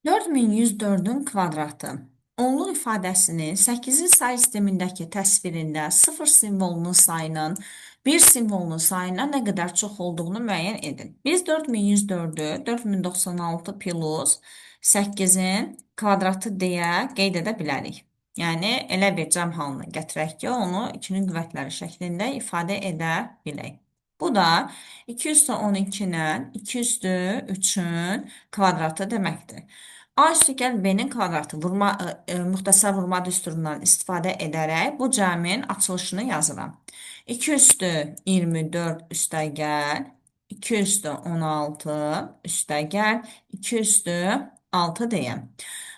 4104-ün kvadratı. Onluq ifadəsinin 8-ci say sistemindəki təsvirində 0 simvolunun sayının 1 simvolunun sayından nə qədər çox olduğunu müəyyən edin. Biz 4104-ü 4096 plus 8-in kvadratı deyə qeyd edə bilərik. Yəni, elə bir cəm halına gətirək ki, onu 2-nin qüvvətləri şəklində ifadə edə bilək. Bu da 2 üstü 12-nin 2 üstü 3-ün kvadratı deməkdir. A üstü gəl B-nin kvadratı müxtəsər vurma düsturundan istifadə edərək bu cəmin açılışını yazıram. 2 üstü 24 üstəgəl 2 üstü 16 üstəgəl 2 üstü 6 deyəm.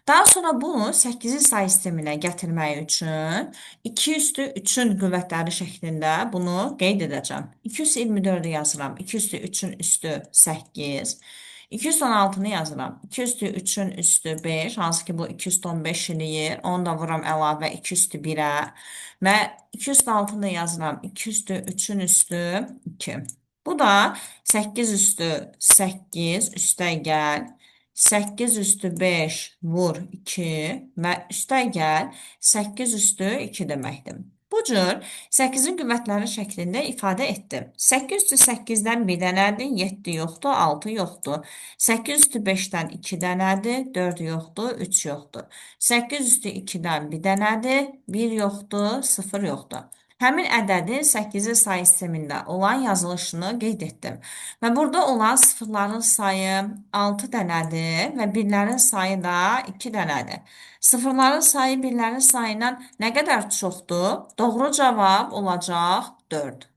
Daha sonra bunu 8-ci say sisteminə gətirmək üçün 2 üstü 3-ün qüvvətləri şəklində bunu qeyd edəcəm. 224-ü yazıram. 2 üstü 3-ün üstü 8. 216-nı yazıram. 2 üstü 3-ün üstü 5. Hansı ki bu 215 eləyir. Onu da vuram əlavə 2 üstü 1-ə. Və 206-nı yazıram. 2 üstü 3-ün üstü 2. Bu da 8 üstü 8 üstəgəl 8 üstü 5 vur 2 və üstəgəl 8 üstü 2 deməkdir. Bu cür 8-in qüvvətləri şəklində ifadə etdim. 8 üstü 8-dən 1 dənədir, 7 yoxdur, 6 yoxdur. 8 üstü 5-dən 2 dənədir, 4 yoxdur, 3 yoxdur. 8 üstü 2-dən 1 dənədir, 1 yoxdur, 0 yoxdur. Həmin ədədin 8-ci say sistemində olan yazılışını qeyd etdim. Və burada olan sıfırların sayı 6 dənədir və birlərin sayı da 2 dənədir. Sıfırların sayı birlərin sayından nə qədər çoxdur? Doğru cavab olacaq 4.